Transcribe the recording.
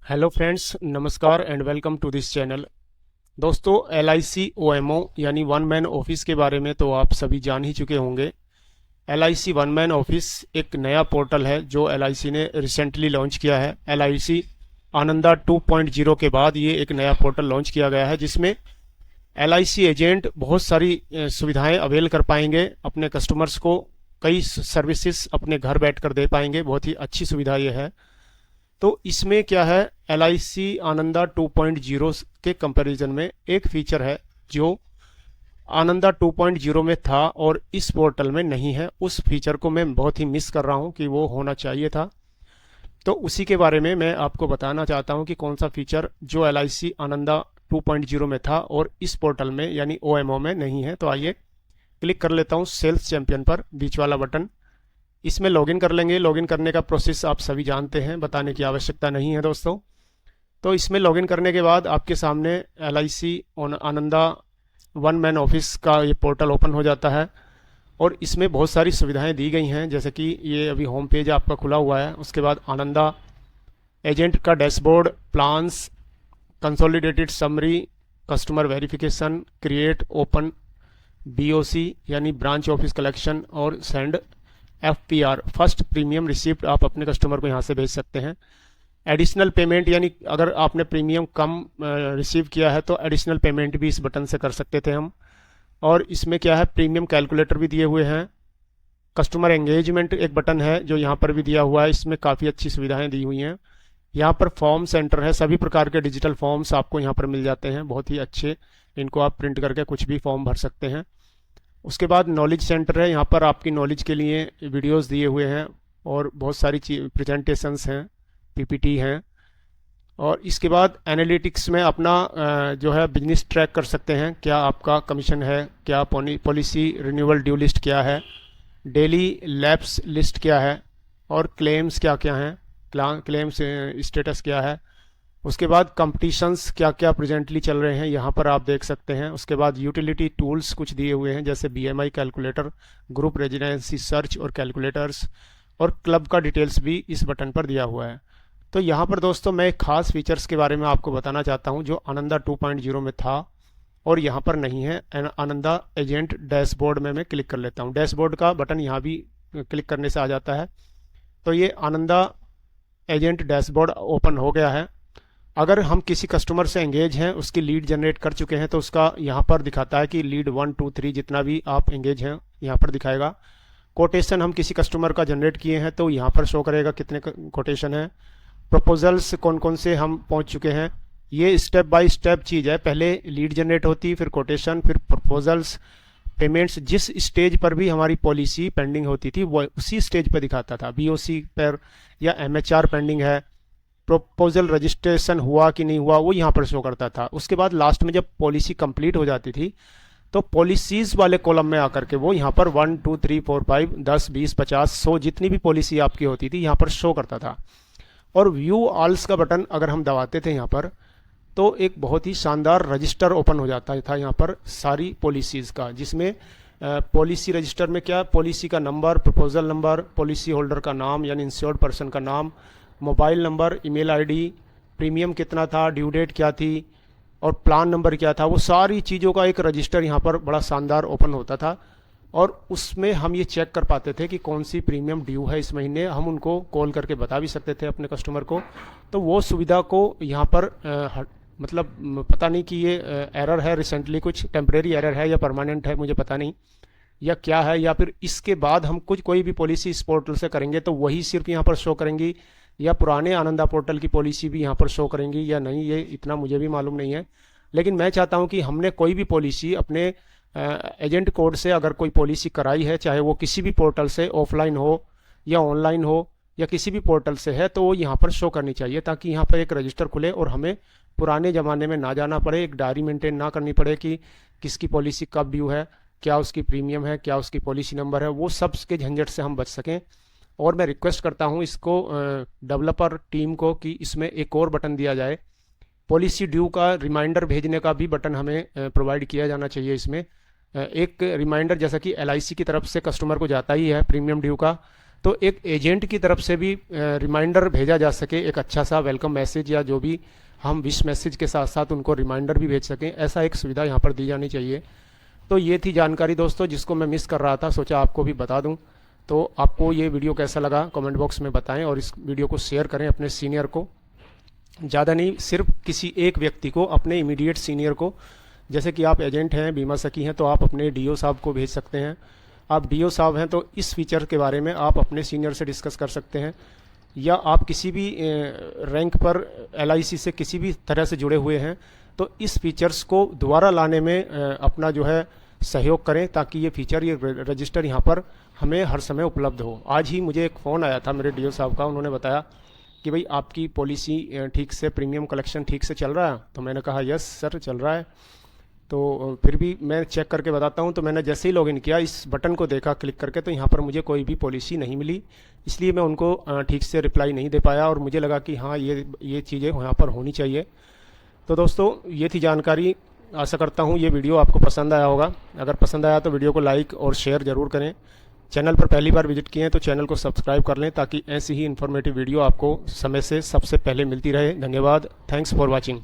Hello friends, नमस्कार and welcome to this channel. दोस्तों, LIC OMO यानी वन मैन ऑफिस के बारे में तो आप सभी जान ही चुके होंगे। LIC वन मैन ऑफिस एक नया पोर्टल है जो LIC ने रिसेंटली लॉन्च किया है। LIC आनंदा 2.0 के बाद ये एक नया पोर्टल लॉन्च किया गया है जिसमें LIC एजेंट बहुत सारी सुविधाएं अवेल कर पाएंगे अपने कस्टमर्स को। कई सर्विसेज अपने घर बैठकर दे पाएंगे। बहुत ही अच्छी सुविधा ये है। तो इसमें क्या है, LIC आनंदा 2.0 के कंपैरिजन में एक फीचर है जो आनंदा 2.0 में था और इस पोर्टल में नहीं है। उस फीचर को मैं बहुत ही मिस कर रहा हूं कि वो होना चाहिए था। तो उसी के बारे में मैं आपको बताना चाहता हूं कि कौन सा फीचर जो LIC आनंदा 2.0 में था और इस पोर्टल में यानी OMO में नहीं है। तो आइए क्लिक कर लेता हूं सेल्स चैंपियन पर, बीच वाला बटन। इसमें लॉगिन कर लेंगे। लॉगिन करने का प्रोसेस आप सभी जानते हैं, बताने की आवश्यकता नहीं है दोस्तों। तो इसमें लॉगिन करने के बाद आपके सामने LIC Ananda one man office का ये पोर्टल ओपन हो जाता है और इसमें बहुत सारी सुविधाएं दी गई हैं, जैसे कि ये अभी होम पेज आपका खुला हुआ है। उसके बाद आनंदा एजेंट का dashboard, plans, consolidated summary, customer verification, create, open BOC यानी ब्रांच ऑफिस कलेक्शन और send FPR first premium receipt आप अपने कस्टमर को यहाँ से भेज सकते हैं। एडिशनल पेमेंट यानी अगर आपने प्रीमियम कम रिसीव किया है तो एडिशनल पेमेंट भी इस बटन से कर सकते थे हम। और इसमें क्या है, प्रीमियम कैलकुलेटर भी दिए हुए हैं। कस्टमर एंगेजमेंट एक बटन है जो यहाँ पर भी दिया हुआ है। इसमें काफ़ी अच्छी सुविधाएं दी हुई हैं। यहाँ पर फॉर्म सेंटर है, सभी प्रकार के डिजिटल फॉर्म्स आपको यहाँ पर मिल जाते हैं, बहुत ही अच्छे। इनको आप प्रिंट करके कुछ भी फॉर्म भर सकते हैं। उसके बाद नॉलेज सेंटर है, यहाँ पर आपकी नॉलेज के लिए वीडियोस दिए हुए हैं और बहुत सारी प्रेजेंटेशंस हैं, PPT हैं। और इसके बाद एनालिटिक्स में अपना जो है बिजनेस ट्रैक कर सकते हैं, क्या आपका कमीशन है, क्या पॉलिसी रिन्यूअल ड्यू लिस्ट क्या है, डेली लैप्स लिस्ट क्या है और क्लेम्स क्या क्या हैं, क्लेम्स स्टेटस क्या है। उसके बाद कंपटीशंस क्या क्या प्रेजेंटली चल रहे हैं यहाँ पर आप देख सकते हैं। उसके बाद यूटिलिटी टूल्स कुछ दिए हुए हैं, जैसे BMI calculator, group residency search और कैलकुलेटर्स, और क्लब का डिटेल्स भी इस बटन पर दिया हुआ है। तो यहाँ पर दोस्तों मैं एक खास फीचर्स के बारे में आपको बताना चाहता हूँ जो आनंदा 2.0 में था और यहाँ पर नहीं है। आनंदा एजेंट डैशबोर्ड में मैं क्लिक कर लेता हूँ। डैशबोर्ड का बटन यहाँ भी क्लिक करने से आ जाता है। तो ये आनंदा एजेंट डैशबोर्ड ओपन हो गया है। अगर हम किसी कस्टमर से एंगेज हैं, उसकी लीड जनरेट कर चुके हैं, तो उसका यहाँ पर दिखाता है कि लीड 1 2 3 जितना भी आप एंगेज हैं यहाँ पर दिखाएगा। कोटेशन हम किसी कस्टमर का जनरेट किए हैं तो यहाँ पर शो करेगा कितने कोटेशन हैं। प्रपोजल्स कौन कौन से हम पहुँच चुके हैं, ये स्टेप बाय स्टेप चीज़ है। पहले लीड जनरेट होती, फिर कोटेशन, फिर प्रपोजल्स, पेमेंट्स। जिस स्टेज पर भी हमारी पॉलिसी पेंडिंग होती थी वो उसी स्टेज पर दिखाता था। BOC पर या MHR पेंडिंग है, प्रपोजल रजिस्ट्रेशन हुआ कि नहीं हुआ, वो यहाँ पर शो करता था। उसके बाद लास्ट में जब पॉलिसी कंप्लीट हो जाती थी तो पॉलिसीज वाले कॉलम में आकर के वो यहाँ पर 1 2 3 4 5 10 20 50 100 जितनी भी पॉलिसी आपकी होती थी यहाँ पर शो करता था। और व्यू ऑल्स का बटन अगर हम दबाते थे यहाँ पर तो एक बहुत ही शानदार रजिस्टर ओपन हो जाता था यहाँ पर सारी पॉलिसीज़ का, जिसमें पॉलिसी रजिस्टर में क्या, पॉलिसी का number, proposal number, policy holder का नाम यानी इंश्योर्ड पर्सन का नाम, mobile number, email ID, premium कितना था, ड्यू डेट क्या थी और प्लान नंबर क्या था, वो सारी चीज़ों का एक रजिस्टर यहाँ पर बड़ा शानदार ओपन होता था। और उसमें हम ये चेक कर पाते थे कि कौन सी प्रीमियम ड्यू है इस महीने। हम उनको कॉल करके बता भी सकते थे अपने कस्टमर को। तो वो सुविधा को यहाँ पर मतलब पता नहीं कि ये एरर है, रिसेंटली कुछ टेम्परेरी एरर है या परमानेंट है, मुझे पता नहीं या क्या है, या फिर इसके बाद हम कोई भी पॉलिसी इस पोर्टल से करेंगे तो वही सिर्फ यहाँ पर शो करेंगी या पुराने आनंदा पोर्टल की पॉलिसी भी यहाँ पर शो करेंगी या नहीं, ये इतना मुझे भी मालूम नहीं है। लेकिन मैं चाहता हूँ कि हमने कोई भी पॉलिसी अपने एजेंट कोड से अगर कोई पॉलिसी कराई है, चाहे वो किसी भी पोर्टल से ऑफलाइन हो या ऑनलाइन हो या किसी भी पोर्टल से है, तो वो यहाँ पर शो करनी चाहिए ताकि यहाँ पर एक रजिस्टर खुले और हमें पुराने ज़माने में ना जाना पड़े, एक डायरी मेंटेन ना करनी पड़े कि किसकी पॉलिसी कब ड्यू है, क्या उसकी प्रीमियम है, क्या उसकी पॉलिसी नंबर है। वो सब के झंझट से हम बच सकें। और मैं रिक्वेस्ट करता हूँ इसको डेवलपर टीम को कि इसमें एक और बटन दिया जाए, पॉलिसी ड्यू का रिमाइंडर भेजने का भी बटन हमें प्रोवाइड किया जाना चाहिए। इसमें एक रिमाइंडर जैसा कि LIC की तरफ से कस्टमर को जाता ही है प्रीमियम ड्यू का, तो एक एजेंट की तरफ से भी रिमाइंडर भेजा जा सके, एक अच्छा सा वेलकम मैसेज या जो भी हम विश मैसेज के साथ साथ उनको रिमाइंडर भी भेज सकें, ऐसा एक सुविधा यहाँ पर दी जानी चाहिए। तो ये थी जानकारी दोस्तों जिसको मैं मिस कर रहा था, सोचा आपको भी बता दूं। तो आपको ये वीडियो कैसा लगा कमेंट बॉक्स में बताएं और इस वीडियो को शेयर करें अपने सीनियर को, ज़्यादा नहीं सिर्फ किसी एक व्यक्ति को, अपने इमीडिएट सीनियर को। जैसे कि आप एजेंट हैं, बीमा सखी हैं, तो आप अपने डीओ साहब को भेज सकते हैं। आप डीओ साहब हैं तो इस फीचर के बारे में आप अपने सीनियर से डिस्कस कर सकते हैं, या आप किसी भी रैंक पर एलआईसी से किसी भी तरह से जुड़े हुए हैं तो इस फीचर्स को दोबारा लाने में अपना जो है सहयोग करें, ताकि ये फीचर, ये रजिस्टर यहाँ पर हमें हर समय उपलब्ध हो। आज ही मुझे एक फ़ोन आया था मेरे डीओ साहब का, उन्होंने बताया कि भाई आपकी पॉलिसी ठीक से, प्रीमियम कलेक्शन ठीक से चल रहा है। तो मैंने कहा यस सर चल रहा है। तो फिर भी मैं चेक करके बताता हूँ। तो मैंने जैसे ही लॉगिन किया, इस बटन को देखा क्लिक करके, तो यहाँ पर मुझे कोई भी पॉलिसी नहीं मिली, इसलिए मैं उनको ठीक से रिप्लाई नहीं दे पाया और मुझे लगा कि हाँ ये चीज़ें यहाँ पर होनी चाहिए। तो दोस्तों ये थी जानकारी। आशा करता हूँ ये वीडियो आपको पसंद आया होगा। अगर पसंद आया तो वीडियो को लाइक और शेयर ज़रूर करें। चैनल पर पहली बार विजिट किए हैं तो चैनल को सब्सक्राइब कर लें, ताकि ऐसी ही इन्फॉर्मेटिव वीडियो आपको समय से सबसे पहले मिलती रहे। धन्यवाद। Thanks for watching.